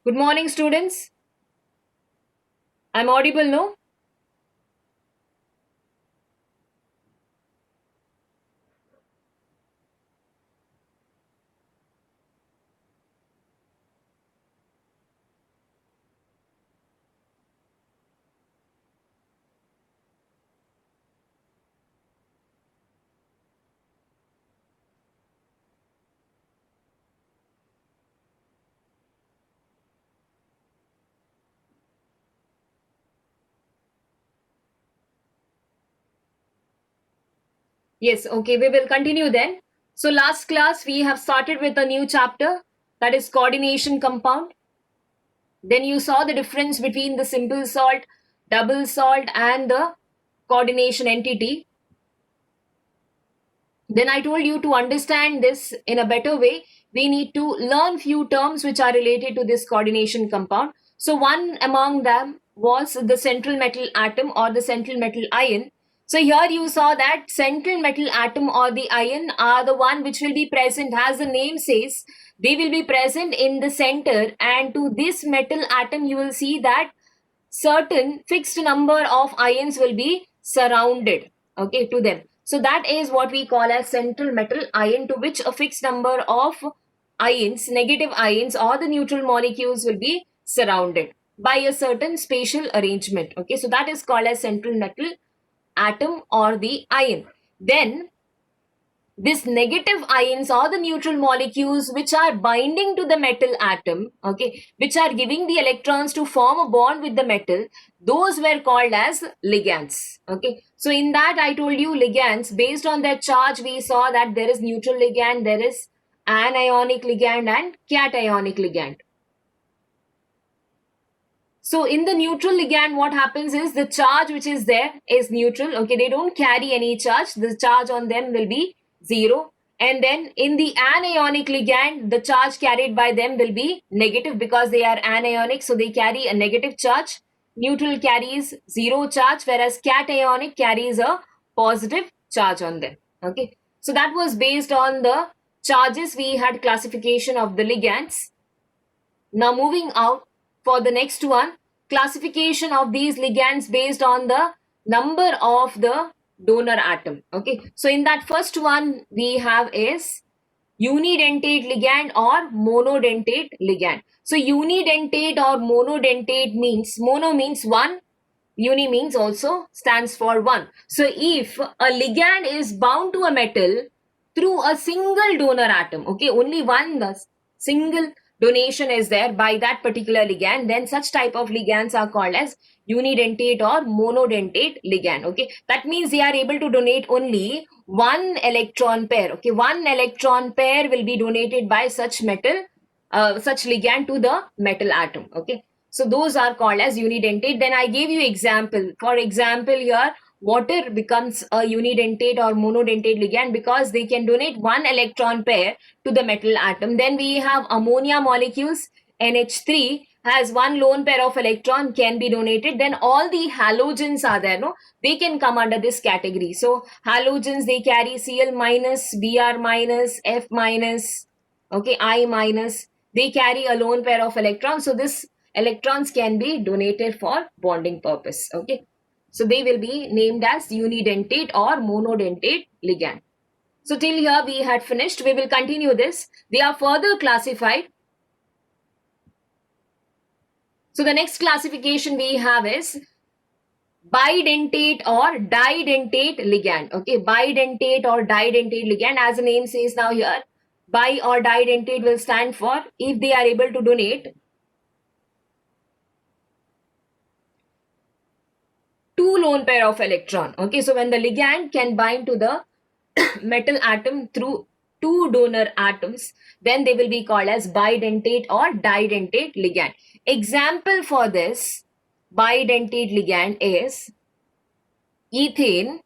Good morning, students. I'm audible, no? Yes, okay, we will continue then. So, last class we have started with a new chapter, that is coordination compound. Then you saw the difference between the simple salt, double salt, and the coordination entity. Then I told you to understand this in a better way, we need to learn few terms which are related to this coordination compound. So one among them was the central metal atom or the central metal ion. So here you saw that central metal atom or the ion are the one which will be present, as the name says, they will be present in the center, and to this metal atom you will see that certain fixed number of ions will be surrounded, okay, to them. So that is what we call as central metal ion, to which a fixed number of ions, negative ions or the neutral molecules will be surrounded by a certain spatial arrangement. Okay, so that is called as central metal atom or the ion. Then these negative ions or the neutral molecules which are binding to the metal atom, okay, which are giving the electrons to form a bond with the metal, those were called as ligands. Okay, so in that I told you ligands, based on their charge we saw that there is neutral ligand, there is anionic ligand and cationic ligand. So in the neutral ligand, what happens is the charge which is there is neutral. Okay, they don't carry any charge. The charge on them will be zero. And then in the anionic ligand, the charge carried by them will be negative because they are anionic. So they carry a negative charge. Neutral carries zero charge, whereas cationic carries a positive charge on them. Okay, so that was based on the charges. We had classification of the ligands. Now moving out for the next one, classification of these ligands based on the number of the donor atom. Okay, so in that first one we have is unidentate ligand or monodentate ligand. So unidentate or monodentate means, mono means one, uni means also stands for one. So if a ligand is bound to a metal through a single donor atom, okay, only one single donation is there by that particular ligand, then such type of ligands are called as unidentate or monodentate ligand. Okay, that means they are able to donate only one electron pair. Okay, one electron pair will be donated by such metal, such ligand to the metal atom. Okay, so those are called as unidentate. Then I gave you example. For example, here water becomes a unidentate or monodentate ligand because they can donate one electron pair to the metal atom. Then we have ammonia molecules. NH3 has one lone pair of electron can be donated. Then all the halogens are there, no, they can come under this category. So halogens, they carry Cl minus, Br minus, F minus, okay, I minus, they carry a lone pair of electrons. So this electrons can be donated for bonding purpose. Okay, so they will be named as unidentate or monodentate ligand. So till here we had finished. We will continue this. They are further classified. So the next classification we have is bidentate or didentate ligand. Okay, bidentate or didentate ligand, as the name says now here, bi or didentate will stand for if they are able to donate two lone pair of electron. Okay, so when the ligand can bind to the metal atom through two donor atoms, then they will be called as bidentate or didentate ligand. Example for this bidentate ligand is ethane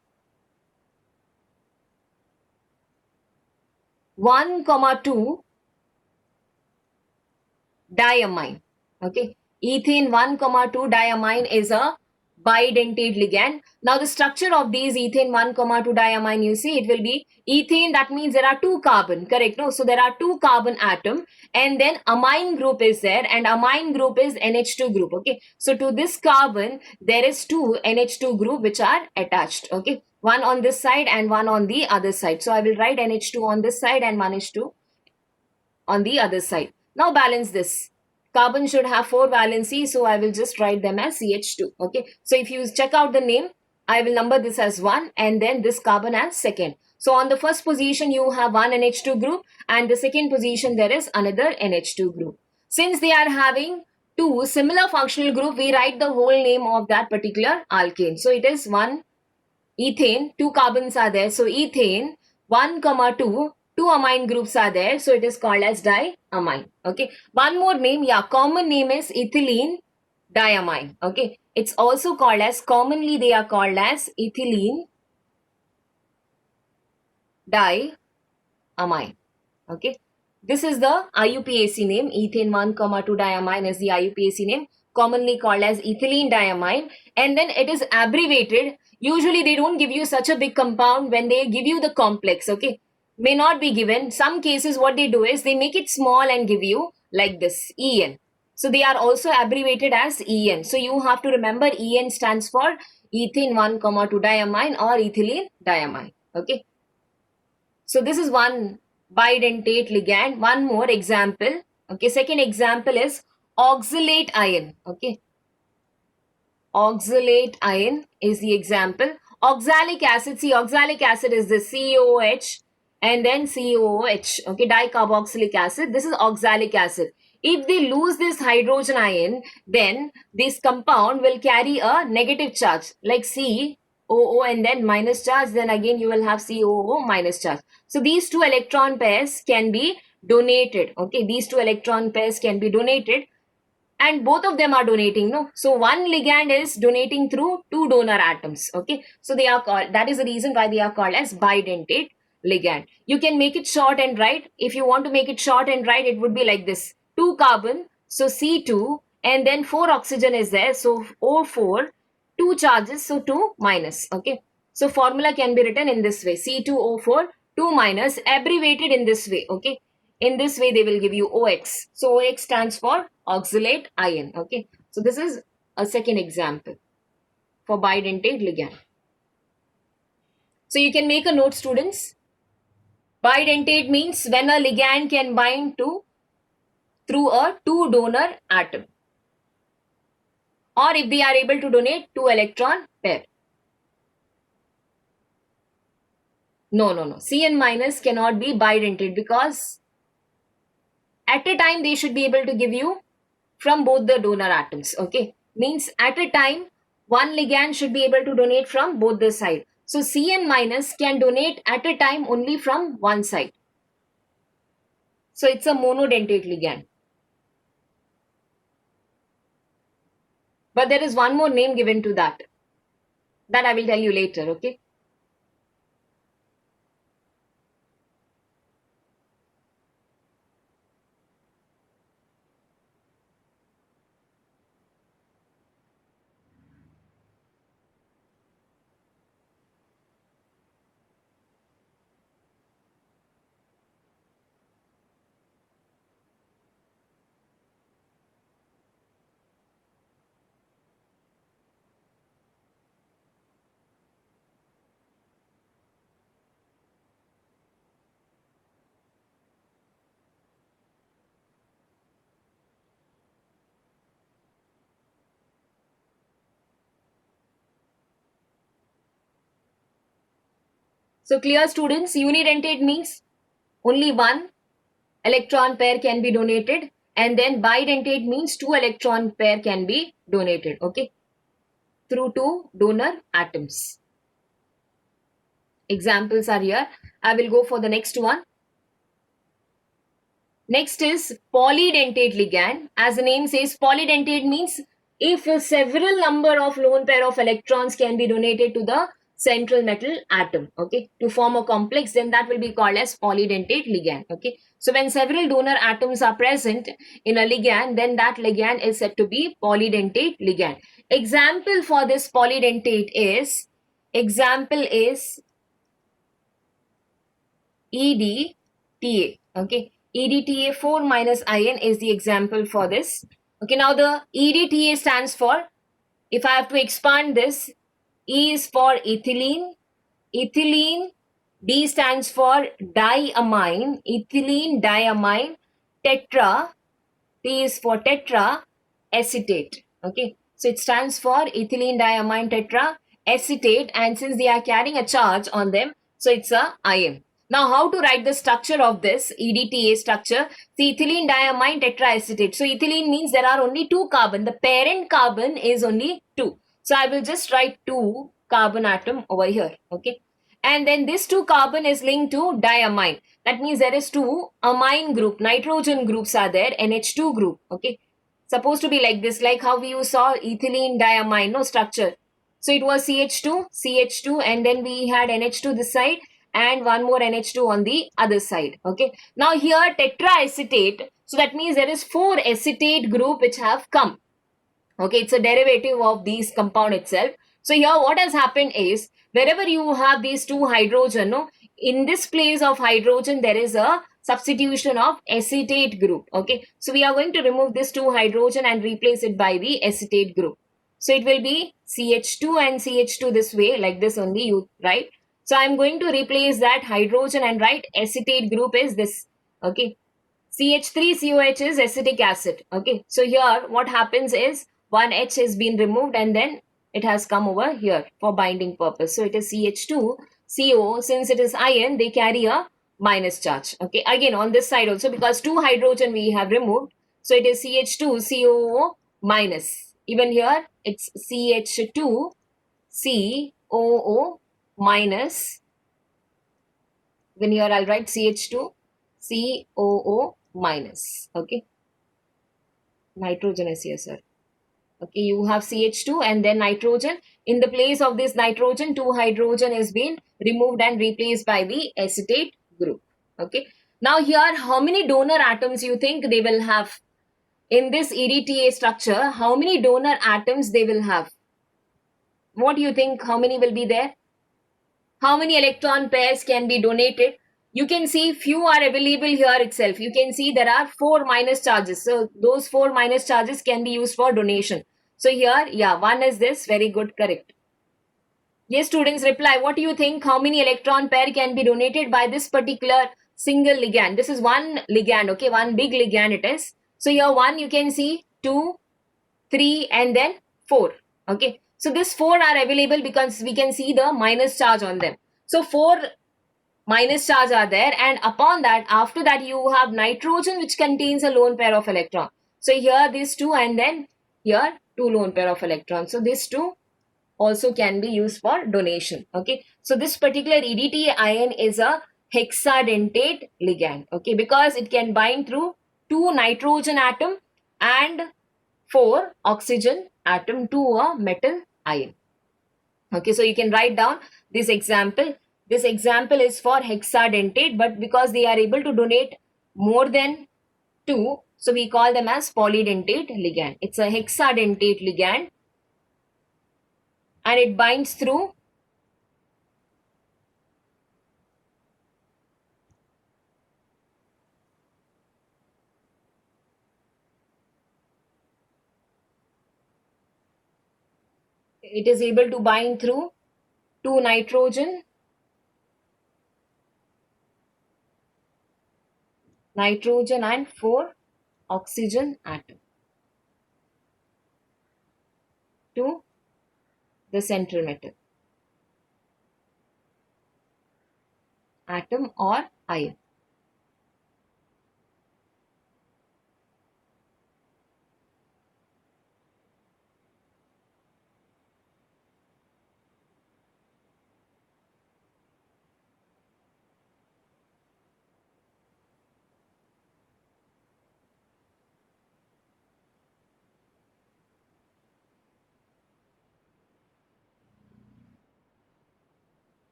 1,2 diamine. Okay, ethane 1,2 diamine is a bidentate ligand. Now the structure of these ethane 1, 2 diamine, you see it will be ethane, that means there are two carbon, correct? No, so there are two carbon atom, and then amine group is there, and amine group is NH2 group, okay? So to this carbon there is two NH2 group which are attached, okay? One on this side and one on the other side. So I will write NH2 on this side and 1H2 on the other side. Now balance this. Carbon should have 4 valency, so I will just write them as CH2. Okay. So if you check out the name, I will number this as 1 and then this carbon as second. So on the first position, you have one NH2 group, and the second position there is another NH2 group. Since they are having two similar functional group, we write the whole name of that particular alkane. So it is 1 ethane, two carbons are there. So ethane 1, 2, two amine groups are there. So it is called as diamine. Okay. One more name, yeah, common name is ethylene diamine. Okay. It's also called as, commonly they are called as ethylene diamine. Okay. This is the IUPAC name. Ethane 1, 2 diamine is the IUPAC name, commonly called as ethylene diamine. And then it is abbreviated. Usually they don't give you such a big compound when they give you the complex, okay? May not be given. Some cases what they do is they make it small and give you like this, EN. So they are also abbreviated as EN. So you have to remember EN stands for ethane 1, 2 diamine or ethylene diamine, okay? So this is one bidentate ligand. One more example, okay? Second example is oxalate ion, okay? Oxalate ion is the example. Oxalic acid, see, oxalic acid is the COOH and then COOH, okay, dicarboxylic acid. This is oxalic acid. If they lose this hydrogen ion, then this compound will carry a negative charge like COO and then minus charge. Then again you will have COO minus charge. So these two electron pairs can be donated, okay? These two electron pairs can be donated, and both of them are donating, no? So one ligand is donating through two donor atoms, okay? So they are called, that is the reason why they are called as bidentate ligand. You can make it short and write. If you want to make it short and write, it would be like this: 2 carbon, so C2, and then 4 oxygen is there, so O4, 2 charges, so 2 minus, okay? So formula can be written in this way: C2O4, 2 minus, abbreviated in this way, okay? In this way, they will give you OX. So OX stands for oxalate ion. Okay. So this is a second example for bidentate ligand. So you can make a note, students. Bidentate means when a ligand can bind to through a two donor atom, or if they are able to donate two electron pair. No. Cn minus cannot be bidentate because at a time they should be able to give you from both the donor atoms, okay? Means at a time one ligand should be able to donate from both the side. So Cn minus can donate at a time only from one side. So it's a monodentate ligand. But there is one more name given to that. That I will tell you later, okay? So clear, students? Unidentate means only one electron pair can be donated, and then bidentate means two electron pair can be donated, okay, through two donor atoms. Examples are here. I will go for the next one. Next is polydentate ligand. As the name says, polydentate means if several number of lone pair of electrons can be donated to the central metal atom, okay, to form a complex, then that will be called as polydentate ligand, okay. So when several donor atoms are present in a ligand, then that ligand is said to be polydentate ligand. Example for this polydentate is, example is EDTA. Okay, EDTA 4 minus IN is the example for this. Okay, now the EDTA stands for, if I have to expand this, E is for ethylene, ethylene, D stands for diamine, ethylene diamine, tetra, T is for tetra acetate. Okay, so it stands for ethylene diamine tetra acetate, and since they are carrying a charge on them, so it's a ion. Now, how to write the structure of this EDTA structure? The ethylene diamine tetraacetate. So, ethylene means there are only two carbon. The parent carbon is only two. So, I will just write two carbon atom over here. Okay. And then this two carbon is linked to diamine. That means there is two amine group, nitrogen groups are there, NH2 group. Okay. Supposed to be like this, like how you saw ethylene diamine, no structure. So it was CH2, CH2, and then we had NH2 this side and one more NH2 on the other side. Okay. Now here tetraacetate. So that means there is four acetate group which have come. Okay, it's a derivative of these compound itself. So here what has happened is, wherever you have these two hydrogen, no, in this place of hydrogen there is a substitution of acetate group. Okay, so we are going to remove this two hydrogen and replace it by the acetate group. So it will be CH2 and CH2 this way, like this only you write. So I'm going to replace that hydrogen and write acetate group is this. Okay, CH3COH is acetic acid. Okay, so here what happens is one H has been removed and then it has come over here for binding purpose. So it is CH2CO. Since it is ion, they carry a minus charge. Okay, again on this side also, because two hydrogen we have removed. So it is CH2COO minus. Even here it's CH2COO minus. Then here I'll write CH2COO minus. Okay, nitrogen is here, sir. Okay, you have CH2 and then nitrogen. In the place of this nitrogen, two hydrogen is being removed and replaced by the acetate group. Okay, now here how many donor atoms you think they will have in this EDTA structure? How many donor atoms they will have? What do you think? How many will be there? How many electron pairs can be donated? You can see few are available here itself. You can see there are 4 minus charges. So those 4 minus charges can be used for donation. So here, yeah, one is this. Very good, correct. Yes, students, reply. What do you think? How many electron pair can be donated by this particular single ligand? This is one ligand, okay? One big ligand it is. So here one you can see 2, 3 and then 4. Okay. So this 4 are available because we can see the minus charge on them. So 4 minus charge are there, and upon that, after that you have nitrogen which contains a lone pair of electron. So here these two and then here two lone pair of electrons. So these two also can be used for donation. Okay. So this particular EDTA ion is a hexadentate ligand. Okay. Because it can bind through 2 nitrogen atom and 4 oxygen atom to a metal ion. Okay, so you can write down this example. This example is for hexadentate, but because they are able to donate more than 2, so we call them as polydentate ligand. It's a hexadentate ligand and it binds through it is able to bind through 2 nitrogen and 4 oxygen atom to the central metal atom or ion.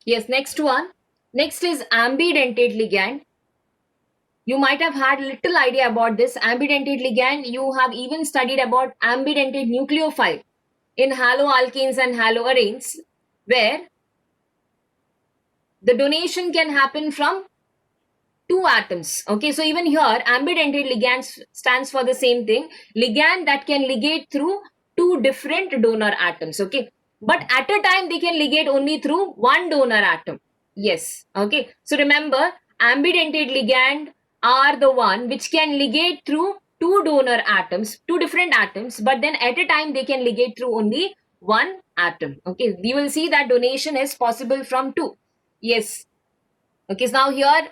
Yes, next one. Next is ambidentate ligand. You might have had little idea about this ambidentate ligand. You have even studied about ambidentate nucleophile in haloalkanes and haloarenes, where the donation can happen from two atoms. Okay, so even here ambidentate ligand stands for the same thing, ligand that can ligate through two different donor atoms. Okay, but at a time they can ligate only through one donor atom. Yes. Okay, so remember, ambidentate ligand are the one which can ligate through two donor atoms, two different atoms, but then at a time they can ligate through only one atom. Okay, we will see that donation is possible from two. Yes. Okay, so now here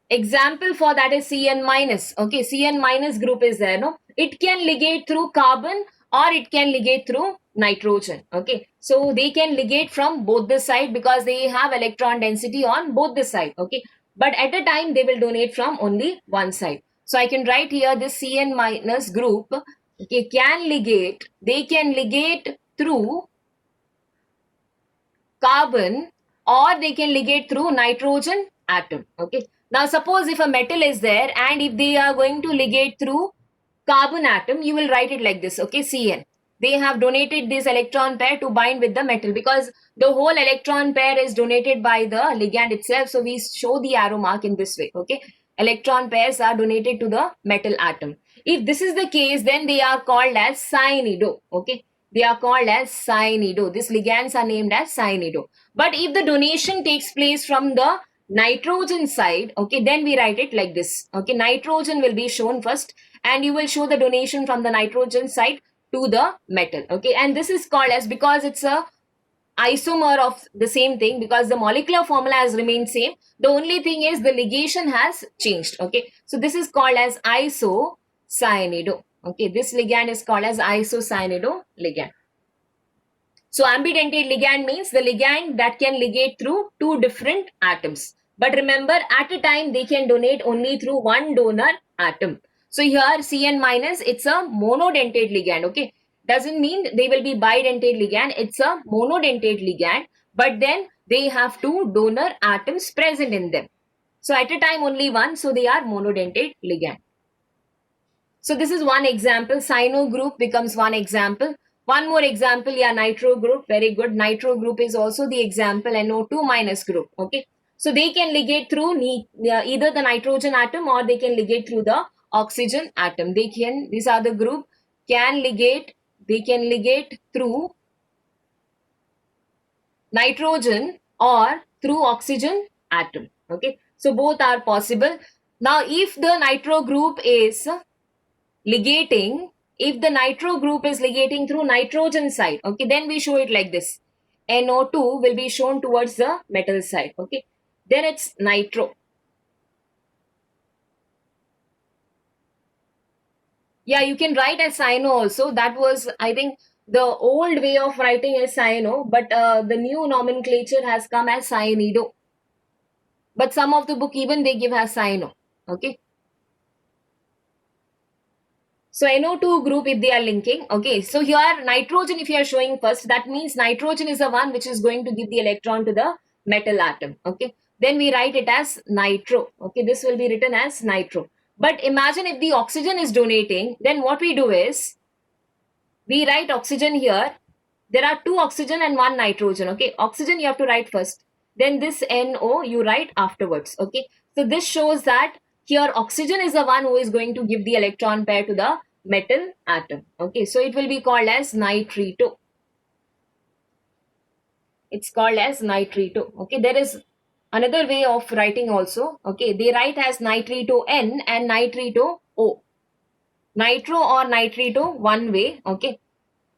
example for that is Cn minus. Okay, Cn minus group is there, no? It can ligate through carbon or it can ligate through nitrogen. Okay, so they can ligate from both the side because they have electron density on both the side. Okay, but at a time they will donate from only one side. So I can write here this Cn minus group. Okay, can ligate. They can ligate through carbon or they can ligate through nitrogen atom. Okay, now suppose if a metal is there and if they are going to ligate through carbon atom, you will write it like this. Okay, Cn, they have donated this electron pair to bind with the metal because the whole electron pair is donated by the ligand itself, so we show the arrow mark in this way. Okay, electron pairs are donated to the metal atom. If this is the case, then they are called as cyanido. Okay, they are called as cyanido. These ligands are named as cyanido. But if the donation takes place from the nitrogen side, okay, then we write it like this. Okay, nitrogen will be shown first and you will show the donation from the nitrogen side to the metal. Okay, and this is called as, because it's a isomer of the same thing, because the molecular formula has remained same, the only thing is the ligation has changed. Okay, so this is called as isocyanide. Okay, this ligand is called as isocyanide ligand. So ambidentate ligand means the ligand that can ligate through two different atoms. But remember, at a time they can donate only through one donor atom. So here Cn minus, it's a monodentate ligand. Okay, doesn't mean they will be bidentate ligand. It's a monodentate ligand, but then they have two donor atoms present in them. So at a time only one, so they are monodentate ligand. So this is one example. Cyano group becomes one example. One more example, yeah, nitro group, very good. Nitro group is also the example, NO2 minus group. Okay, so they can ligate through either the nitrogen atom or they can ligate through the oxygen atom. They can, these are the group, can ligate, they can ligate through nitrogen or through oxygen atom. Okay, so both are possible. Now if the nitro group is ligating, if the nitro group is ligating through nitrogen side, okay, then we show it like this. NO2 will be shown towards the metal side. Okay, then it's nitro. Yeah, you can write as cyano also. That was, I think, the old way of writing as cyano, but the new nomenclature has come as cyanido. But some of the book even they give as cyano. Okay. So NO2 group, if they are linking, okay, so here nitrogen, if you are showing first, that means nitrogen is the one which is going to give the electron to the metal atom. Okay, then we write it as nitro. Okay, this will be written as nitro. But imagine if the oxygen is donating, then what we do is we write oxygen here. There are two oxygen and one nitrogen. Okay, oxygen you have to write first, then this NO you write afterwards. Okay, so this shows that here oxygen is the one who is going to give the electron pair to the metal atom. Okay, so it will be called as nitrito. It's called as nitrito. Okay, there is another way of writing also. Okay, they write as nitrito N and nitrito O. Nitro or nitrito one way. Okay,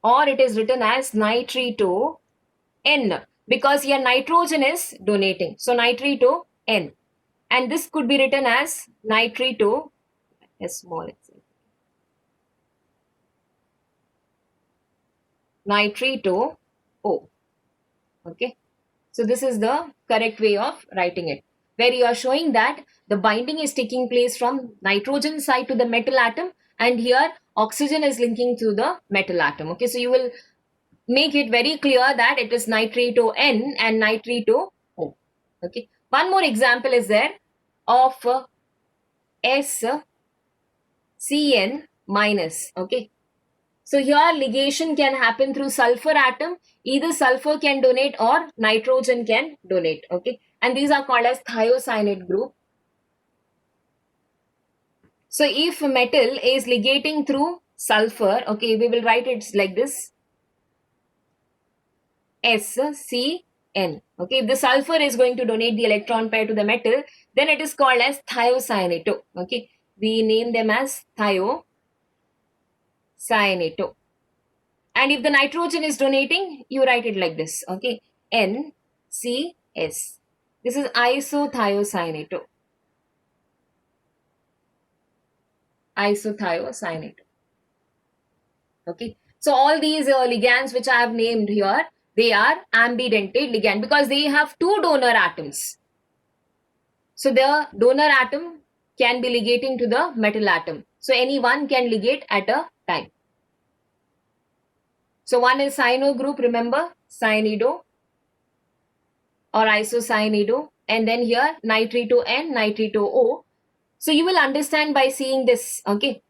or it is written as nitrito N because here nitrogen is donating. So nitrito N. And this could be written as nitrito, as small itself. Nitrito O. Okay. So this is the correct way of writing it, where you are showing that the binding is taking place from nitrogen side to the metal atom, and here oxygen is linking to the metal atom. Okay. So you will make it very clear that it is nitrito N and nitrito O. Okay. One more example is there of SCN minus. Okay. So here ligation can happen through sulfur atom. Either sulfur can donate or nitrogen can donate. Okay. And these are called as thiocyanate group. So if metal is ligating through sulfur, okay, we will write it like this. SCN. Okay, if the sulfur is going to donate the electron pair to the metal, then it is called as thiocyanato. Okay, we name them as thiocyanato. And if the nitrogen is donating, you write it like this. Okay, NCS. This is isothiocyanato. Isothiocyanato. Okay, so all these ligands which I have named here, they are ambidentate ligand because they have two donor atoms. So the donor atom can be ligating to the metal atom. So any one can ligate at a time. So one is cyano group, remember, cyanido or isocyanido, and then here nitrito N, nitrito O. So you will understand by seeing this, okay.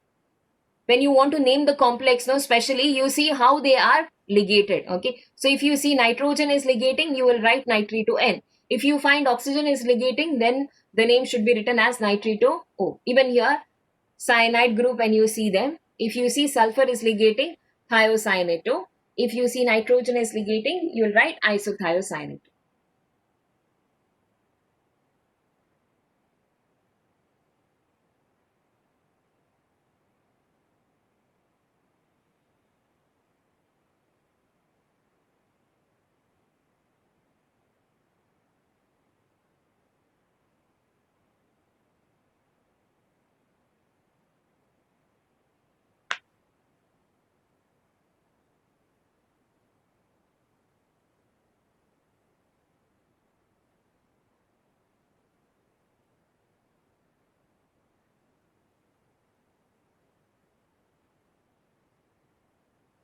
When you want to name the complex, no, especially you see how they are ligated. Okay, so if you see nitrogen is ligating, you will write nitrito N. If you find oxygen is ligating, then the name should be written as nitrito O. Even here, cyanide group, when you see them, if you see sulfur is ligating, thiocyanato. If you see nitrogen is ligating, you will write isothiocyanate.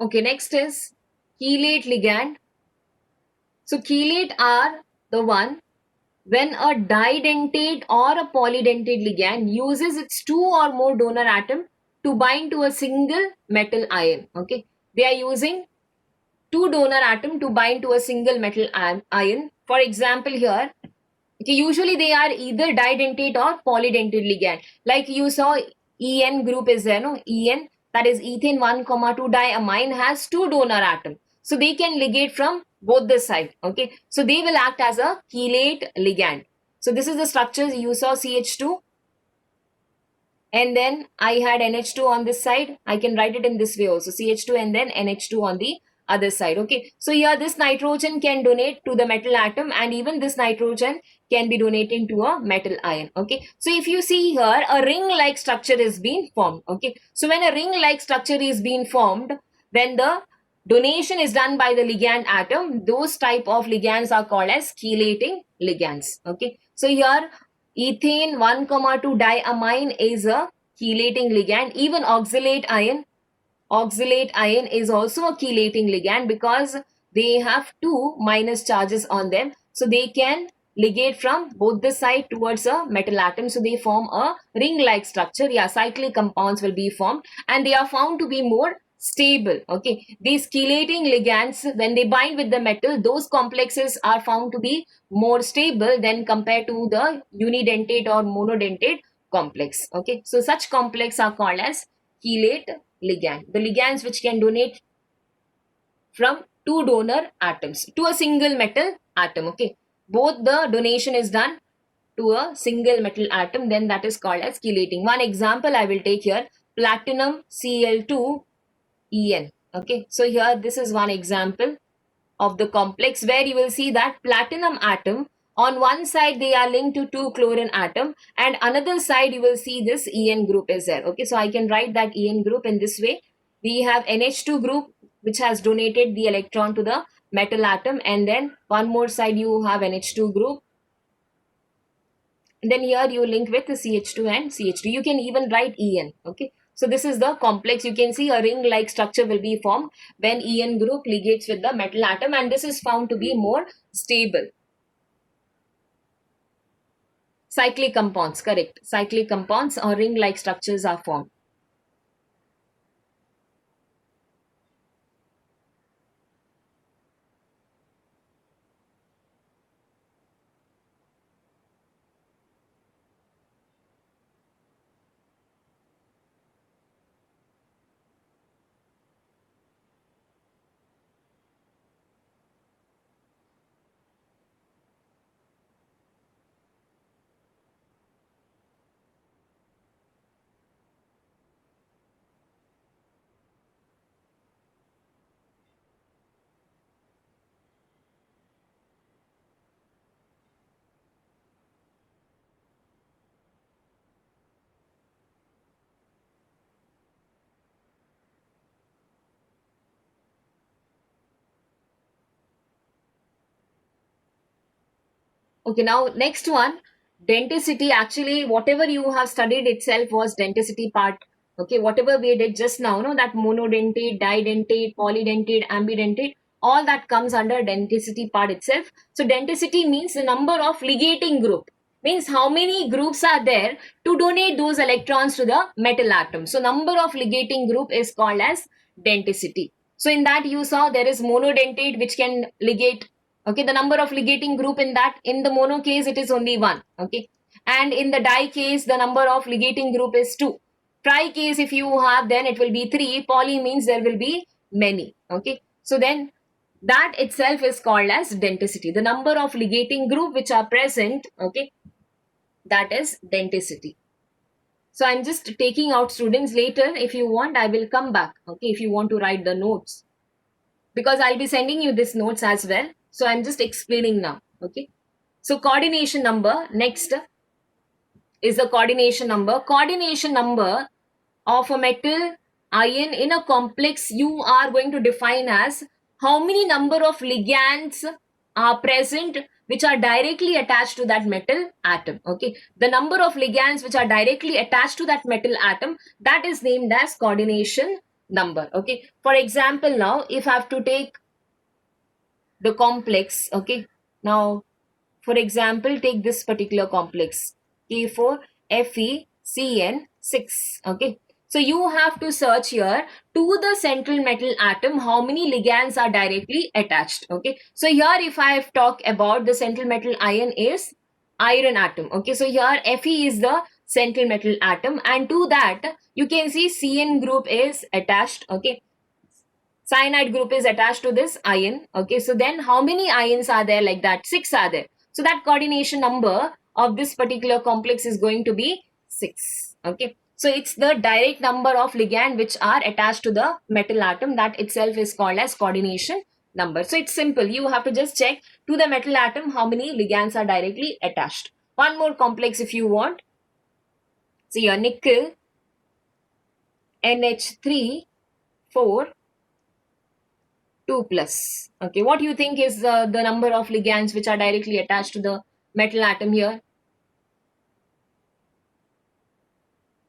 Okay, next is chelate ligand. So chelate are the one when a didentate or a polydentate ligand uses its two or more donor atom to bind to a single metal ion. Okay, they are using two donor atom to bind to a single metal ion. For example, here, okay, usually they are either didentate or polydentate ligand. Like you saw, En group is there, no? En, that is ethane 1,2 diamine, has two donor atom. So they can ligate from both the side. Okay, so they will act as a chelate ligand. So this is the structures. You saw CH2, and then I had NH2 on this side. I can write it in this way also, CH2 and then NH2 on the other side. Okay, so here this nitrogen can donate to the metal atom, and even this nitrogen can be donating to a metal ion. Okay, so if you see here, a ring like structure is being formed. Okay, so when a ring like structure is being formed, when the donation is done by the ligand atom, those type of ligands are called as chelating ligands. Okay, so here ethane 1,2 diamine is a chelating ligand. Even oxalate ion is also a chelating ligand because they have two minus charges on them. So they can ligate from both the side towards a metal atom. So they form a ring-like structure. Yeah, cyclic compounds will be formed, and they are found to be more stable. Okay, these chelating ligands, when they bind with the metal, those complexes are found to be more stable than compared to the unidentate or monodentate complex. Okay, so such complex are called as chelate ligand. The ligands which can donate from two donor atoms to a single metal atom. Okay, both the donation is done to a single metal atom, then that is called as chelating. One example I will take here, platinum Cl2 En. Okay, so here this is one example of the complex where you will see that platinum atom, on one side they are linked to two chlorine atom, and another side you will see this En group is there. Okay, so I can write that En group in this way. We have NH2 group which has donated the electron to the metal atom, and then one more side you have NH2 group. And then here you link with the CH2 and CH2. You can even write En. Okay, So this is the complex. You can see a ring-like structure will be formed when En group ligates with the metal atom, and this is found to be more stable. Cyclic compounds, correct. Cyclic compounds or ring-like structures are formed. Okay, now next one, denticity. Actually, whatever you have studied itself was denticity part. Okay, whatever we did just now, no, that monodentate, didentate, polydentate, ambidentate, all that comes under denticity part itself. So denticity means the number of ligating group, means how many groups are there to donate those electrons to the metal atom. So number of ligating group is called as denticity. So in that you saw there is monodentate which can ligate. Okay, the number of ligating group in that, in the mono case it is only one. Okay, and in the di case the number of ligating group is two. Tri case if you have, then it will be three. Poly means there will be many. Okay, so then that itself is called as denticity, the number of ligating group which are present. Okay, that is denticity. So I'm just taking out students. Later if you want I will come back, okay, if you want to write the notes, because I'll be sending you this notes as well. So I'm just explaining now. Okay, so coordination number, next is the coordination number. Coordination number of a metal ion in a complex you are going to define as how many number of ligands are present which are directly attached to that metal atom. Okay, the number of ligands which are directly attached to that metal atom, that is named as coordination number. Okay, for example, now if I have to take the complex, okay, now for example take this particular complex K4FeCN6. Okay, so you have to search here to the central metal atom how many ligands are directly attached. Okay, so here if I have talked about the central metal ion is iron atom. Okay, so here Fe is the central metal atom, and to that you can see Cn group is attached. Okay, cyanide group is attached to this ion. Okay, so then how many ions are there like that? 6 are there. So that coordination number of this particular complex is going to be 6. Okay, so it's the direct number of ligand which are attached to the metal atom, that itself is called as coordination number. So it's simple, you have to just check to the metal atom how many ligands are directly attached. One more complex if you want. So your nickel NH3 4 2 plus. Okay, what do you think is the number of ligands which are directly attached to the metal atom here?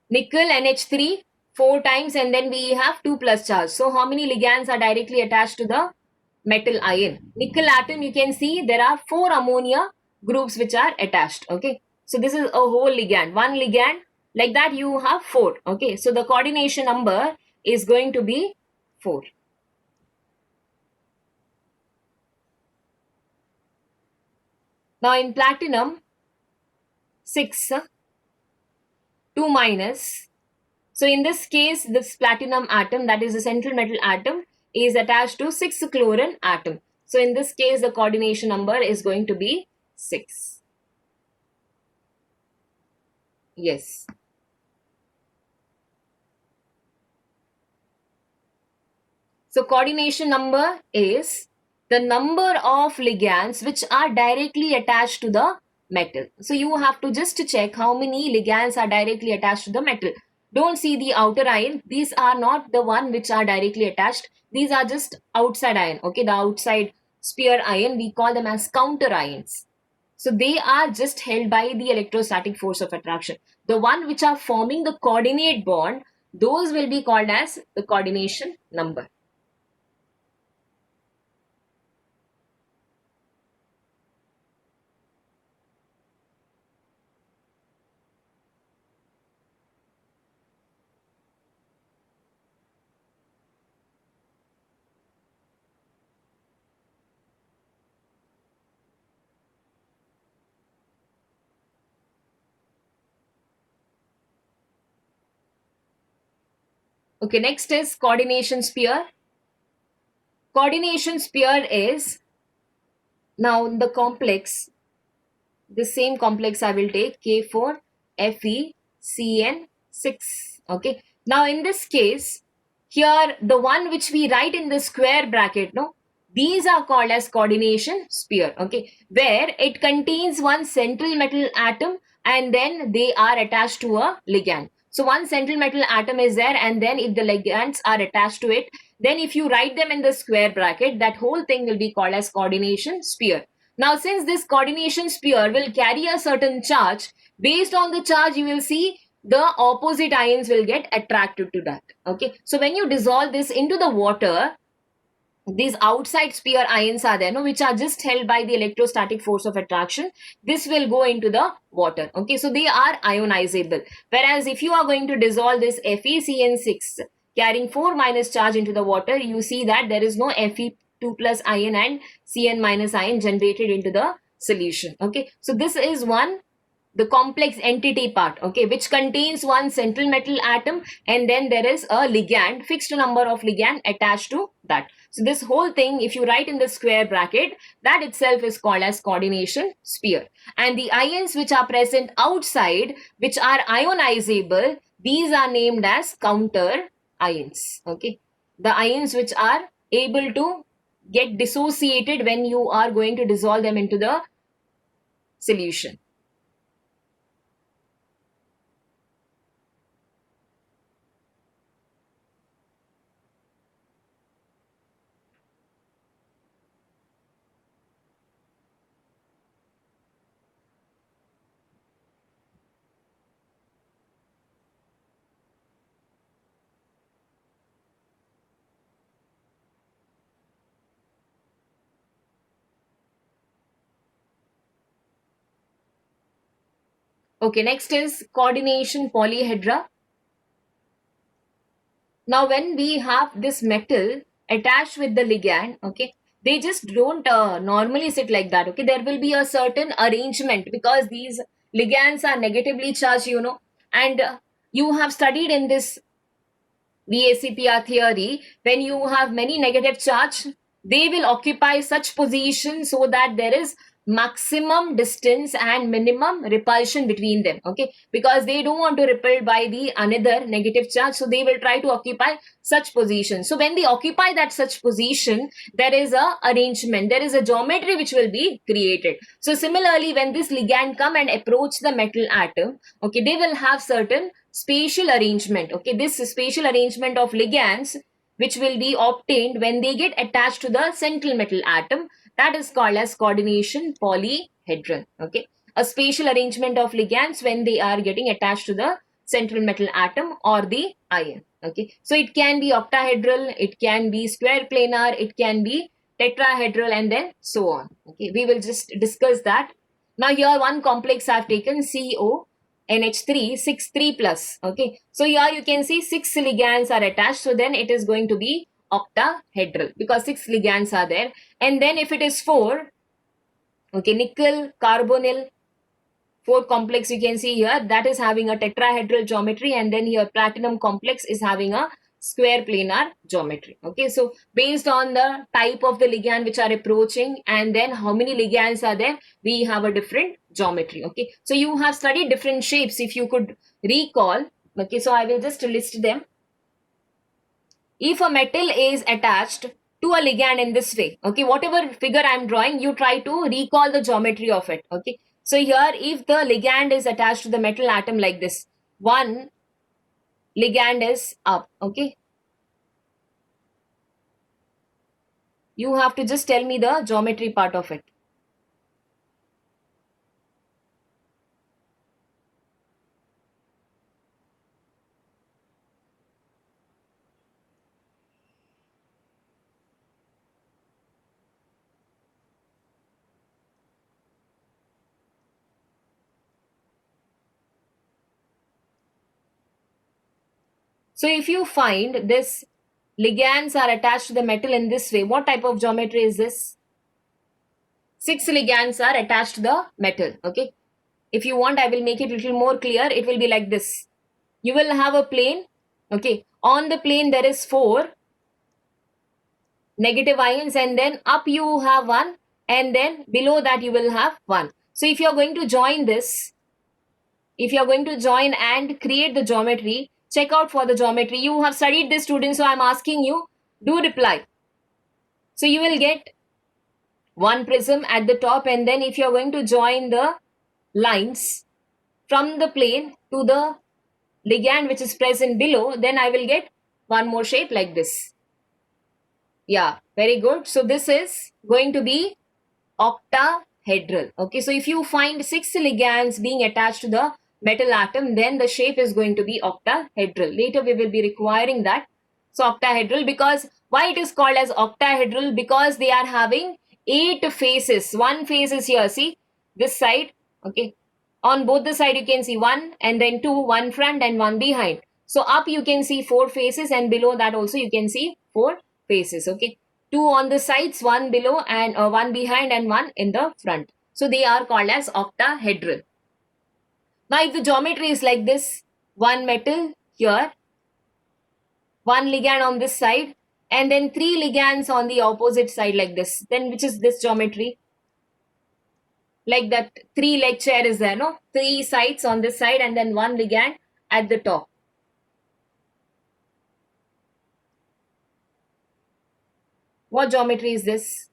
Nickel NH3 4 times, and then we have 2 plus charge. So how many ligands are directly attached to the metal ion? Nickel atom, you can see there are 4 ammonia groups which are attached. Okay, so this is a whole ligand, one ligand, like that you have 4. Okay, so the coordination number is going to be 4. Now in platinum 6 2 minus. So in this case this platinum atom, that is the central metal atom, is attached to 6 chlorine atom. So in this case the coordination number is going to be 6. Yes. So coordination number is the number of ligands which are directly attached to the metal. So you have to just check how many ligands are directly attached to the metal. Don't see the outer ion. These are not the one which are directly attached. These are just outside ion. Okay, the outside sphere ion, we call them as counter ions. So they are just held by the electrostatic force of attraction. The one which are forming the coordinate bond, those will be called as the coordination number. Okay, next is coordination sphere. Coordination sphere is now the complex, the same complex I will take K4 FeCN6. Okay. Now in this case, here the one which we write in the square bracket, no, these are called as coordination sphere. Okay, where it contains one central metal atom and then they are attached to a ligand. So one central metal atom is there, and then if the ligands are attached to it, then if you write them in the square bracket, that whole thing will be called as coordination sphere. Now, since this coordination sphere will carry a certain charge, based on the charge, you will see the opposite ions will get attracted to that. Okay. So, when you dissolve this into the water, these outside sphere ions are there, no, which are just held by the electrostatic force of attraction. This will go into the water. Okay. So, they are ionizable. Whereas, if you are going to dissolve this FeCN6 carrying 4 minus charge into the water, you see that there is no Fe2 plus ion and Cn minus ion generated into the solution. Okay. So, this is one, the complex entity part, okay, which contains one central metal atom and then there is a ligand, fixed number of ligand attached to that. So this whole thing, if you write in the square bracket, that itself is called as coordination sphere. And the ions which are present outside, which are ionizable, these are named as counter ions. Okay, the ions which are able to get dissociated when you are going to dissolve them into the solution. Okay, next is coordination polyhedra. Now, when we have this metal attached with the ligand, okay, they just don't normally sit like that. Okay, there will be a certain arrangement because these ligands are negatively charged, you know, and you have studied in this VACPR theory, when you have many negative charge, they will occupy such position so that there is maximum distance and minimum repulsion between them. Okay, because they don't want to repel by the another negative charge, so they will try to occupy such position. So when they occupy that such position, there is a arrangement, there is a geometry which will be created. So similarly, when this ligand come and approach the metal atom, okay, they will have certain spatial arrangement. Okay, this spatial arrangement of ligands which will be obtained when they get attached to the central metal atom, that is called as coordination polyhedron. Okay, a spatial arrangement of ligands when they are getting attached to the central metal atom or the ion. Okay, so it can be octahedral, it can be square planar, it can be tetrahedral, and then so on. Okay, we will just discuss that. Now here one complex I've taken, CO NH3 6 3 plus. Okay, so here you can see 6 ligands are attached, so then it is going to be octahedral because 6 ligands are there. And then if it is 4, okay, nickel carbonyl 4 complex, you can see here, that is having a tetrahedral geometry, and then here platinum complex is having a square planar geometry. Okay, so based on the type of the ligand which are approaching and then how many ligands are there, we have a different geometry. Okay, so you have studied different shapes if you could recall. Okay, so I will just list them. If a metal is attached to a ligand in this way, okay, whatever figure I'm drawing, you try to recall the geometry of it. Okay, so here if the ligand is attached to the metal atom like this, one ligand is up. Okay, you have to just tell me the geometry part of it. So if you find this ligands are attached to the metal in this way, what type of geometry is this? 6 ligands are attached to the metal. Okay. If you want, I will make it a little more clear. It will be like this. You will have a plane. Okay. On the plane, there is 4 negative ions, and then up you have 1, and then below that you will have 1. So if you are going to join this, if you are going to join and create the geometry, check out for the geometry. You have studied this, students, so I am asking you, do reply. So you will get one prism at the top, and then if you are going to join the lines from the plane to the ligand which is present below, then I will get one more shape like this. Yeah, very good. So this is going to be octahedral. Okay, so if you find 6 ligands being attached to the metal atom, then the shape is going to be octahedral. Later we will be requiring that. So octahedral, because why it is called as octahedral? Because they are having 8 faces. One face is here, see this side. Okay, on both the side you can see 1 and then 2, one front and one behind. So up you can see 4 faces, and below that also you can see 4 faces. Okay, 2 on the sides, 1 below, and 1 behind and 1 in the front. So they are called as octahedral. Now if the geometry is like this, one metal here, one ligand on this side, and then 3 ligands on the opposite side like this, then which is this geometry? Like that 3-leg chair is there, no? 3 sides on this side and then 1 ligand at the top. What geometry is this?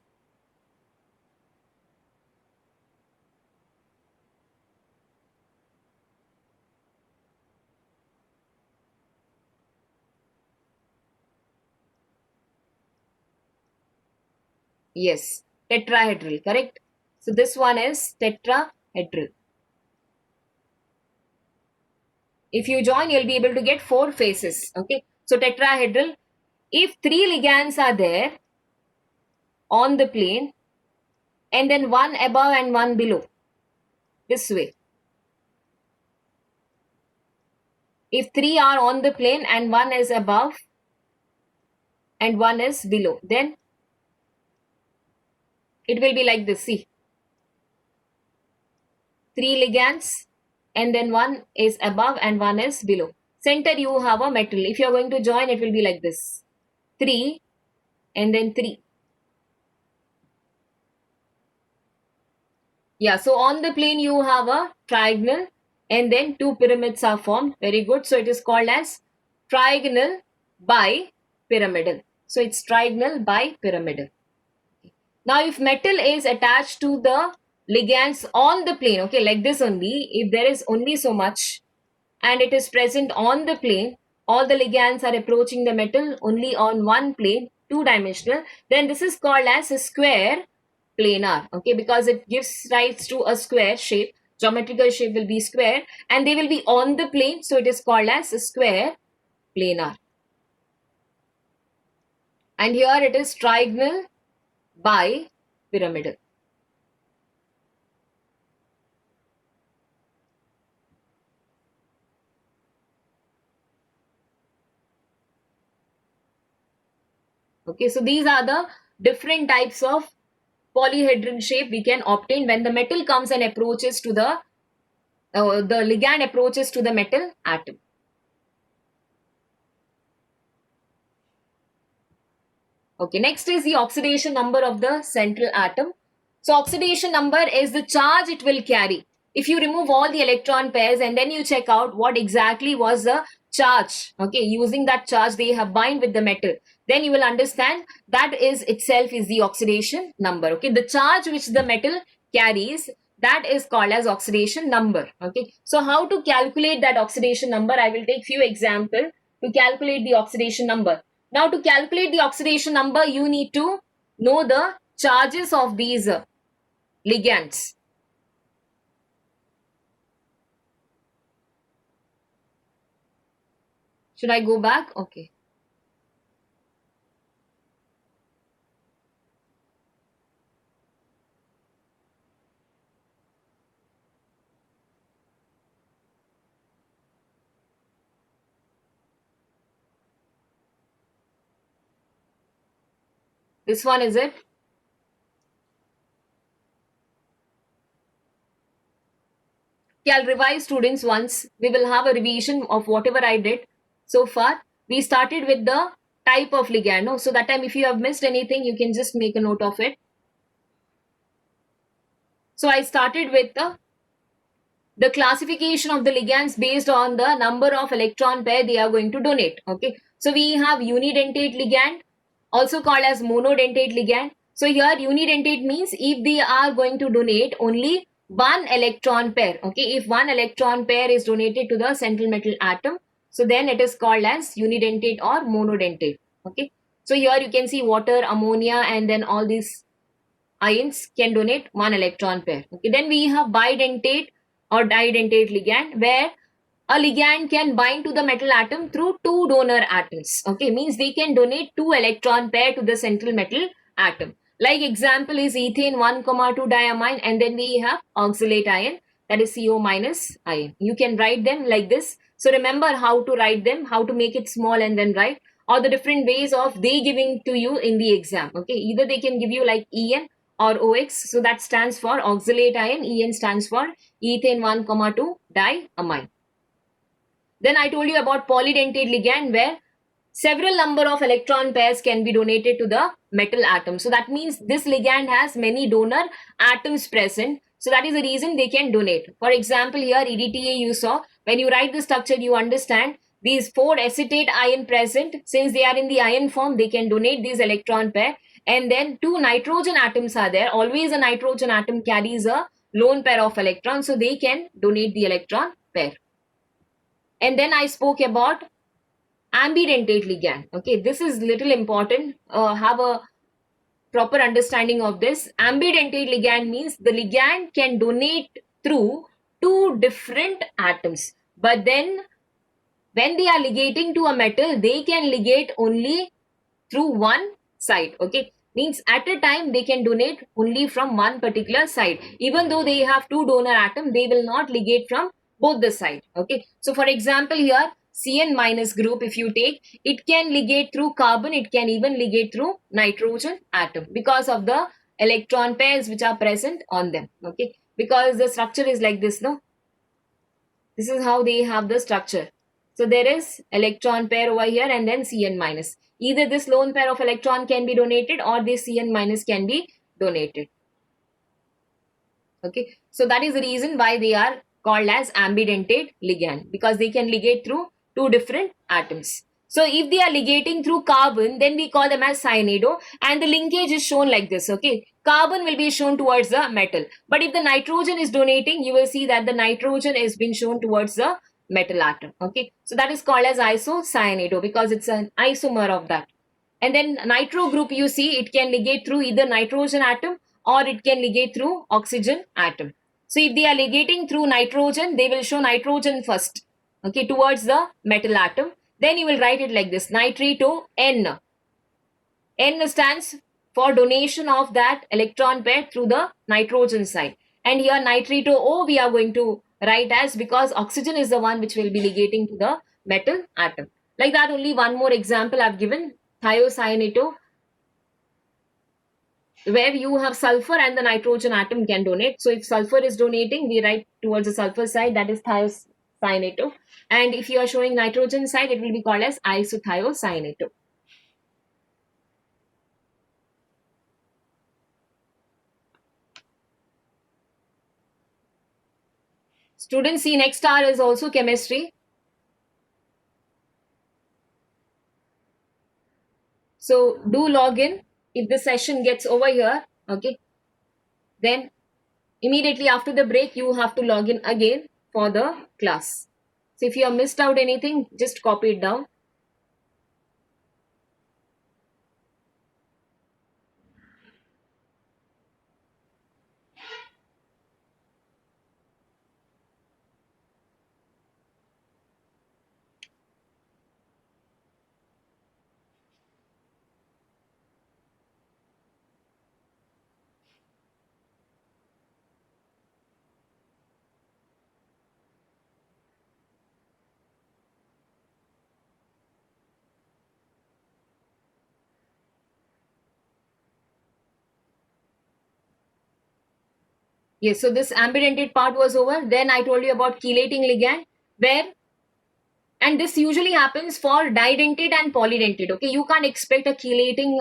Yes, tetrahedral, correct? So this one is tetrahedral. If you join, you'll be able to get 4 faces. Okay, so tetrahedral. If 3 ligands are there on the plane, and then 1 above and 1 below, this way. If 3 are on the plane and 1 is above and 1 is below, then it will be like this. See, 3 ligands and then 1 is above and 1 is below. Center you have a metal. If you are going to join, it will be like this. 3 and then 3. Yeah, so on the plane you have a triangle and then 2 pyramids are formed. Very good. So it is called as trigonal bipyramidal. So it's trigonal bipyramidal. Now if metal is attached to the ligands on the plane, okay, like this only, if there is only so much and it is present on the plane, all the ligands are approaching the metal only on one plane, 2-dimensional, then this is called as a square planar. Okay, because it gives rise to a square shape. Geometrical shape will be square and they will be on the plane, so it is called as a square planar. And here it is trigonal bipyramidal. Okay, so these are the different types of polyhedron shape we can obtain when the metal comes and approaches to the ligand approaches to the metal atom. Okay, next is the oxidation number of the central atom. So oxidation number is the charge it will carry. If you remove all the electron pairs and then you check out what exactly was the charge, okay, using that charge they have bind with the metal, then you will understand that is itself is the oxidation number. Okay, the charge which the metal carries, that is called as oxidation number. Okay, so how to calculate that oxidation number? I will take few examples to calculate the oxidation number. Now to calculate the oxidation number, you need to know the charges of these ligands. Should I go back? Okay. This one is it. Okay, I'll revise students once. We will have a revision of whatever I did so far. We started with the type of ligand. No? So that time if you have missed anything, you can just make a note of it. So I started with the classification of the ligands based on the number of electron pair they are going to donate. Okay, so we have unidentate ligand, also called as monodentate ligand. So here unidentate means if they are going to donate only one electron pair. Okay, if one electron pair is donated to the central metal atom, so then it is called as unidentate or monodentate. Okay, so here you can see water, ammonia, and then all these ions can donate one electron pair. Okay, then we have bidentate or didentate ligand, where a ligand can bind to the metal atom through two donor atoms. Okay, means they can donate two electron pair to the central metal atom. Like example is ethane 1,2 diamine, and then we have oxalate ion, that is CO minus ion. You can write them like this. So remember how to write them, how to make it small and then write, or the different ways of they giving to you in the exam. Okay, either they can give you like En or OX. So that stands for oxalate ion. En stands for ethane 1,2 diamine. Then I told you about polydentate ligand, where several number of electron pairs can be donated to the metal atom. So that means this ligand has many donor atoms present. So that is the reason they can donate. For example, here EDTA you saw, when you write the structure, you understand these four acetate ion present. Since they are in the ion form, they can donate these electron pair. And then two nitrogen atoms are there. Always a nitrogen atom carries a lone pair of electrons. So they can donate the electron pair. And then I spoke about ambidentate ligand. Okay, this is little important. Have a proper understanding of this. Ambidentate ligand means the ligand can donate through two different atoms, but then when they are ligating to a metal, they can ligate only through one side. Okay, means at a time they can donate only from one particular side. Even though they have two donor atoms, they will not ligate from both the side. Okay, so for example here Cn minus group, if you take, it can ligate through carbon, it can even ligate through nitrogen atom because of the electron pairs which are present on them. Okay, because the structure is like this. No, this is how they have the structure. So there is electron pair over here and then Cn minus. Either this lone pair of electron can be donated or this Cn minus can be donated. Okay, so that is the reason why they are called as ambidentate ligand, because they can ligate through two different atoms. So if they are ligating through carbon, then we call them as cyanide, and the linkage is shown like this. Okay, carbon will be shown towards the metal, but if the nitrogen is donating, you will see that the nitrogen is being shown towards the metal atom. Okay, so that is called as isocyanide because it's an isomer of that. And then nitro group, you see, it can ligate through either nitrogen atom or it can ligate through oxygen atom. So if they are ligating through nitrogen, they will show nitrogen first, okay, towards the metal atom. Then you will write it like this, nitrito N. N stands for donation of that electron pair through the nitrogen side. And here nitrito O we are going to write as, because oxygen is the one which will be ligating to the metal atom. Like that, only one more example I've given, thiocyanate, where you have sulfur and the nitrogen atom can donate. So if sulfur is donating, we write towards the sulfur side, that is thiocyanate. And if you are showing nitrogen side, it will be called as isothiocyanate. Students, see, next hour is also chemistry. So do log in. If the session gets over here, okay, then immediately after the break, you have to log in again for the class. So if you have missed out anything, just copy it down. Yes, so this ambidentate part was over. Then I told you about chelating ligand, where, and this usually happens for didentate and polydentate. Okay, you can't expect a chelating